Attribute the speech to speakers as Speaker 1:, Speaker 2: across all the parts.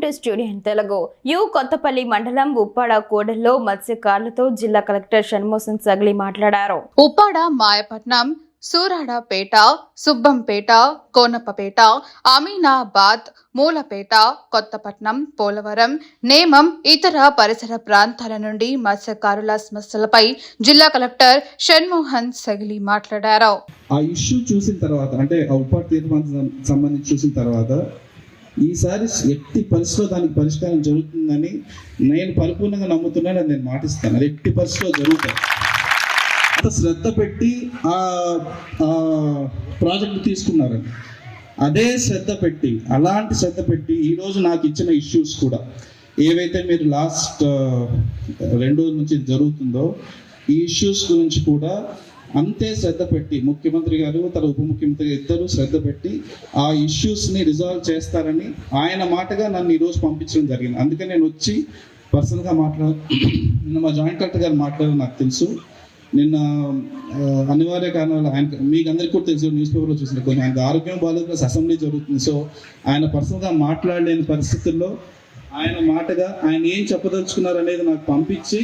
Speaker 1: To studio Telugu. Kothapalli మండలం ఉప్పాడ కోడల్లో మత్స్యకారులతో జిల్లా collector Shanmugam Sagili మాట్లాడారు.
Speaker 2: ఉప్పాడ, మాయపట్నం, సూరాడపేట, సుబ్బంపేట, కోనప్పపేట, అమీనాబాద్, మూలపేట, కొత్తపట్నం, పోలవరం, నేమం, ఇతర పరిసర ప్రాంతాల నుండి మత్స్యకారుల సమస్యలపై జిల్లా కలెక్టర్ షణ్ముగం సగిలి మాట్లాడారు.
Speaker 3: ఆ ఇష్యూ చూసిన తర్వాత అంటే ఆ ఉప్పాడ తీర్మానం సంబంధించి చూసిన తర్వాత ఈసారి ఎట్టి పరిస్థితిలో దానికి పరిష్కారం జరుగుతుందని నేను పరిపూర్ణంగా నమ్ముతున్నాను. నేను మాటిస్తాను, అది ఎట్టి పరిస్థితిలో జరుగుతుంది. అంత శ్రద్ధ పెట్టి ఆ ప్రాజెక్ట్ తీసుకున్నారని అదే శ్రద్ధ పెట్టి అలాంటి శ్రద్ధ పెట్టి ఈరోజు నాకు ఇచ్చిన ఇష్యూస్ కూడా ఏవైతే మీరు లాస్ట్ 2 రోజుల నుంచి జరుగుతుందో ఈ ఇష్యూస్ గురించి కూడా అంతే శ్రద్ధ పెట్టి ముఖ్యమంత్రి గారు తన ఉప ముఖ్యమంత్రి ఇద్దరు శ్రద్ధ పెట్టి ఆ ఇష్యూస్ని రిజాల్వ్ చేస్తారని ఆయన మాటగా నన్ను ఈరోజు పంపించడం జరిగింది. అందుకే నేను వచ్చి పర్సనల్గా నిన్న మా జాయింట్ కలెక్టర్ గారు మాట్లాడారు నాకు తెలుసు. నిన్న అనివార్య కారణాలు ఆయన మీకు అందరికీ కూడా తెలుసు, న్యూస్ పేపర్లో చూసిన కొన్ని ఆయనకు ఆరోగ్యం బాగాలేదు, ప్లస్ అసెంబ్లీ జరుగుతుంది. సో ఆయన పర్సనల్గా మాట్లాడలేని పరిస్థితుల్లో ఆయన మాటగా ఆయన ఏం చెప్పదలుచుకున్నారు అనేది నాకు పంపించి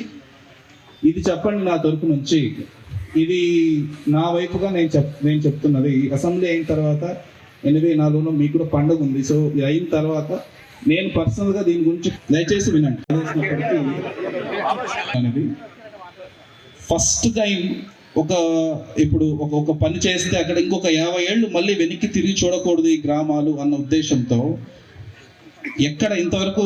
Speaker 3: ఇది చెప్పండి నా తరపు నుంచి, ఇది నా వైపుగా నేను చెప్తున్నది. అసెంబ్లీ అయిన తర్వాత 84లో మీకు కూడా పండుగ ఉంది. సో ఇది అయిన తర్వాత నేను పర్సనల్గా దీని గురించి దయచేసి వినండి. అనేది ఫస్ట్ టైం ఇప్పుడు ఒక పని చేస్తే అక్కడ ఇంకొక 50 ఏళ్ళు మళ్ళీ వెనక్కి తిరిగి చూడకూడదు ఈ గ్రామాలు అన్న ఉద్దేశంతో ఎక్కడ ఇంతవరకు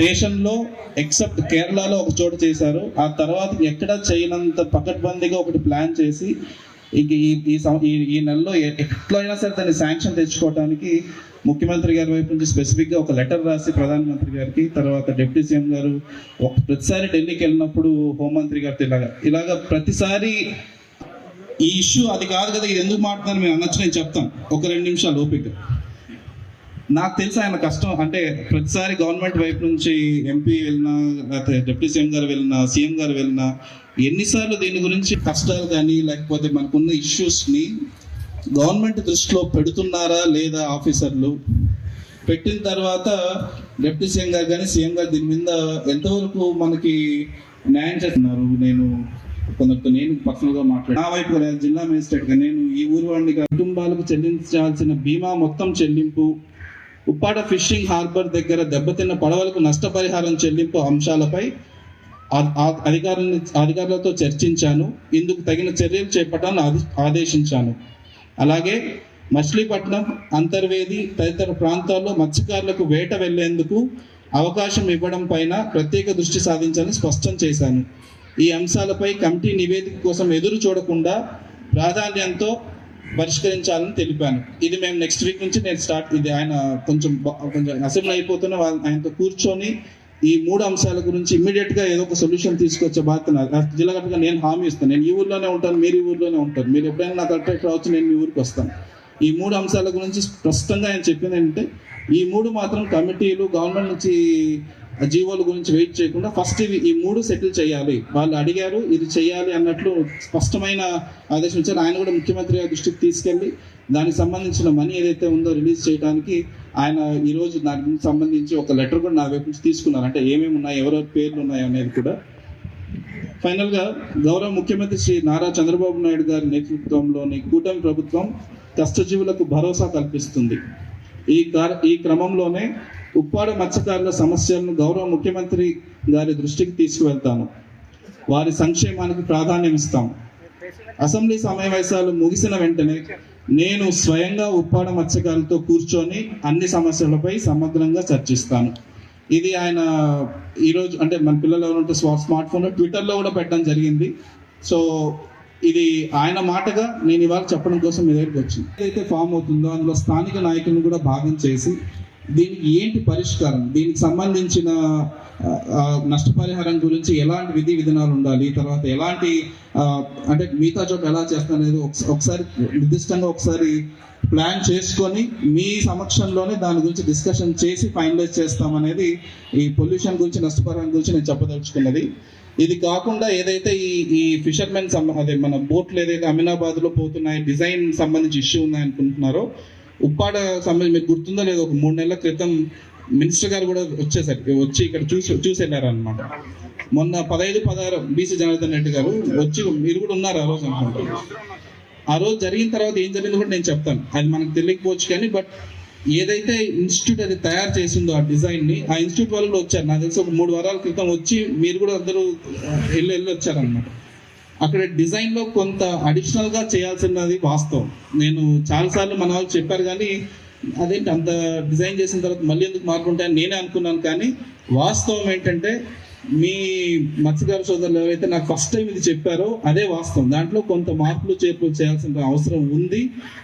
Speaker 3: దేశంలో ఎక్సెప్ట్ కేరళలో ఒక చోట చేశారు. ఆ తర్వాత ఎక్కడ చేయనంత పకడ్బందీగా ఒకటి ప్లాన్ చేసి ఈ నెలలో ఎట్లయినా సరే దాన్ని శాంక్షన్ తెచ్చుకోవడానికి ముఖ్యమంత్రి గారి వైపు నుంచి స్పెసిఫిక్గా ఒక లెటర్ రాసి ప్రధానమంత్రి గారికి, తర్వాత డిప్యూటీ సీఎం గారు ప్రతిసారి ఢిల్లీకి వెళ్ళినప్పుడు హోంమంత్రి గారితో ఇలాగా ప్రతిసారి ఈ ఇష్యూ అది కాదు కదా, ఇది ఎందుకు మాట్లాడుతున్నారు మీరు అనొచ్చు. నేను చెప్తాను ఒక 2 నిమిషాలు ఓపిక. నాకు తెలుసు ఆయన కష్టం అంటే ప్రతిసారి గవర్నమెంట్ వైపు నుంచి ఎంపీ వెళ్ళినా, లేకపోతే డిప్యూటీ సీఎం గారు వెళ్ళినా, సీఎం గారు వెళ్ళినా ఎన్నిసార్లు దీని గురించి కష్టాలు కానీ లేకపోతే మనకున్న ఇష్యూస్ని గవర్నమెంట్ దృష్టిలో పెడుతున్నారా లేదా ఆఫీసర్లు, పెట్టిన తర్వాత డిప్యూటీ సీఎం గారు కానీ సీఎం గారు దీని మీద ఎంతవరకు మనకి న్యాయం చేస్తున్నారు. నేను కొందరితో నేను పర్సనల్గా మాట్లాడు నా వైపు జిల్లా మేజిస్ట్రేట్గా నేను ఈ ఊరు వాడిని కుటుంబాలకు చెల్లించాల్సిన బీమా మొత్తం చెల్లింపు, ఉప్పాడ ఫిషింగ్ హార్బర్ దగ్గర దెబ్బతిన్న పడవలకు నష్టపరిహారం చెల్లింపు అంశాలపై అధికారులతో చర్చించాను. ఇందుకు తగిన చర్యలు చేపట్టాలని ఆదేశించాను. అలాగే మచిలీపట్నం, అంతర్వేది తదితర ప్రాంతాల్లో మత్స్యకారులకు వేట వెళ్లేందుకు అవకాశం ఇవ్వడం పైన ప్రత్యేక దృష్టి సాధించాలని స్పష్టం చేశాను. ఈ అంశాలపై కమిటీ నివేదిక కోసం ఎదురు చూడకుండా ప్రాధాన్యంతో పరిష్కరించాలని తెలిపాను. ఇది మేము నెక్స్ట్ వీక్ నుంచి నేను స్టార్ట్, ఇది ఆయన కొంచెం అసెంబ్లీ అయిపోతున్న ఆయనతో కూర్చొని ఈ 3 అంశాల గురించి ఇమ్మీడియట్గా ఏదో ఒక సొల్యూషన్ తీసుకొచ్చే బాధ్యత జిల్లా కలెక్టర్గా నేను హామీ ఇస్తాను. నేను ఈ ఊర్లోనే ఉంటాను, మీరు ఈ ఊర్లోనే ఉంటారు. మీరు ఎప్పుడైనా నా కలెక్టరేట్ రావచ్చు, నేను మీ ఊరికి వస్తాను. ఈ 3 అంశాల గురించి స్పష్టంగా ఆయన చెప్పింది ఏంటంటే ఈ 3 మాత్రం కమిటీలు గవర్నమెంట్ నుంచి జీవోల గురించి వెయిట్ చేయకుండా ఫస్ట్ ఈ 3 సెటిల్ చేయాలి. వాళ్ళు అడిగారు ఇది చేయాలి అన్నట్లు స్పష్టమైన ఆదేశం ఇచ్చారు. ఆయన కూడా ముఖ్యమంత్రి దృష్టికి తీసుకెళ్ళి దానికి సంబంధించిన మనీ ఏదైతే ఉందో రిలీజ్ చేయడానికి ఆయన ఈరోజు దానికి సంబంధించి ఒక లెటర్ కూడా నా వైపు నుంచి తీసుకున్నారు. అంటే ఏమేమి ఉన్నాయి, ఎవరెవరి పేర్లు ఉన్నాయి అనేది కూడా. ఫైనల్గా గౌరవ ముఖ్యమంత్రి శ్రీ నారా చంద్రబాబు నాయుడు గారి నేతృత్వంలోని కూటమి ప్రభుత్వం కష్టజీవులకు భరోసా కల్పిస్తుంది. ఈ క్రమంలోనే ఉప్పాడ మత్స్యకారుల సమస్యలను గౌరవ ముఖ్యమంత్రి గారి దృష్టికి తీసుకువెళ్తాను. వారి సంక్షేమానికి ప్రాధాన్యం ఇస్తాం. అసెంబ్లీ సమావేశాలు ముగిసిన వెంటనే నేను స్వయంగా ఉప్పాడ మత్స్యకారులతో కూర్చొని అన్ని సమస్యలపై సమగ్రంగా చర్చిస్తాను. ఇది ఆయన ఈరోజు అంటే మన పిల్లలు ఎవరంటే స్మార్ట్ ఫోన్లో ట్విట్టర్లో కూడా పెట్టడం జరిగింది. సో ఇది ఆయన మాటగా నేను ఇవాళ చెప్పడం కోసం మీ దగ్గరికి వచ్చింది. ఏదైతే ఫామ్ అవుతుందో అందులో స్థానిక నాయకులను కూడా భాగం చేసి దీనికి ఏంటి పరిష్కారం, దీనికి సంబంధించిన నష్టపరిహారం గురించి ఎలాంటి విధి విధానాలు ఉండాలి, తర్వాత ఎలాంటి అంటే మిగతా చోట ఎలా చేస్తానేది ఒకసారి నిర్దిష్టంగా ఒకసారి ప్లాన్ చేసుకొని మీ సమక్షంలోనే దాని గురించి డిస్కషన్ చేసి ఫైనలైజ్ చేస్తామనేది ఈ పొల్యూషన్ గురించి నష్టపరిహారం గురించి నేను చెప్పదలుచుకున్నది. ఇది కాకుండా ఏదైతే ఈ ఫిషర్మెన్ అదే మన బోట్లు ఏదైతే అమీనాబాద్లో పోతున్నాయి డిజైన్ సంబంధించి ఇష్యూ ఉన్నాయనుకుంటున్నారో ఉప్పాడ సంబంధించి మీకు గుర్తుందో లేదో ఒక 3 నెలల క్రితం మినిస్టర్ గారు కూడా వచ్చి ఇక్కడ చూసి వెళ్ళారు అనమాట. మొన్న 15-16 బీసీ జనార్దన్ రెడ్డి గారు వచ్చి, మీరు కూడా ఉన్నారు ఆ రోజు అనుకుంటున్నాను. ఆ రోజు జరిగిన తర్వాత ఏం జరిగిందో కూడా నేను చెప్తాను, అది మనకు తెలియకపోవచ్చు కానీ. బట్ ఏదైతే ఇన్స్టిట్యూట్ అది తయారు చేసిందో ఆ డిజైన్ని, ఆ ఇన్స్టిట్యూట్ వాళ్ళు కూడా వచ్చారు. నాకు తెలిసి ఒక 3 వారాల క్రితం వచ్చి మీరు కూడా అందరూ వెళ్ళి వచ్చారనమాట. అక్కడ డిజైన్లో కొంత అడిషనల్గా చేయాల్సినది వాస్తవం. నేను చాలాసార్లు మన వాళ్ళు చెప్పారు కానీ అదేంటి అంత డిజైన్ చేసిన తర్వాత మళ్ళీ ఎందుకు మార్పు ఉంటాయని నేనే అనుకున్నాను. కానీ వాస్తవం ఏంటంటే మీ మత్స్యకార సోదరులు ఎవరైతే నాకు ఫస్ట్ టైం ఇది చెప్పారో అదే వాస్తవం. దాంట్లో కొంత మార్పులు చేర్పులు చేయాల్సిన అవసరం ఉంది.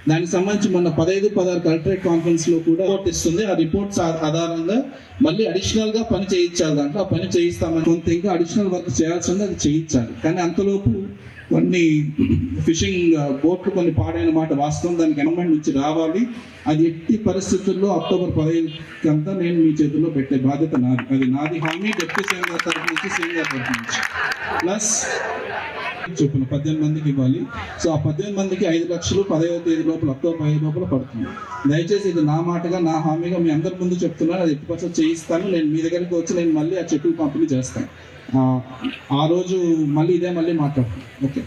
Speaker 3: దానికి సంబంధించి మొన్న 15-16 కలెక్టరేట్ కాన్ఫరెన్స్ లో కూడా రిపోర్ట్ ఇస్తుంది. ఆ రిపోర్ట్స్ ఆధారంగా మళ్ళీ అడిషనల్ గా పని చేయించాలి. దాంట్లో ఆ పని చేయిస్తామని కొంత ఇంకా అడిషనల్ వర్క్ చేయాల్సింది, అది చేయించాలి. కానీ అంతలోపు కొన్ని ఫిషింగ్ బోట్లు కొన్ని పాడైన మాట వాస్తవం. దానికి గవర్నమెంట్ నుంచి రావాలి. అది ఎట్టి పరిస్థితుల్లో అక్టోబర్ 15 అంతా నేను మీ చేతుల్లో పెట్టే బాధ్యత నాది. అది నాది హామీ. డిప్యూటీ సీఎం గారి తరఫు నుంచి, సీఎం గారి తరఫు నుంచి ప్లస్ చొప్పున 18 మందికి ఇవ్వాలి. సో ఆ 18 మందికి 5 లక్షలు 15వ తేదీ లోపల, అక్టోబర్ 15 లోపల పడుతుంది. దయచేసి ఇది నా మాటగా, నా హామీగా మీ అందరి ముందు చెప్తున్నాను. అది 80% చేయిస్తాను. నేను మీ దగ్గరికి వచ్చి నేను మళ్ళీ ఆ చెక్కులు పంపిణీ చేస్తాను. ఆ రోజు మళ్ళీ ఇదే మళ్ళీ మాట్లాడతాను. ఓకే.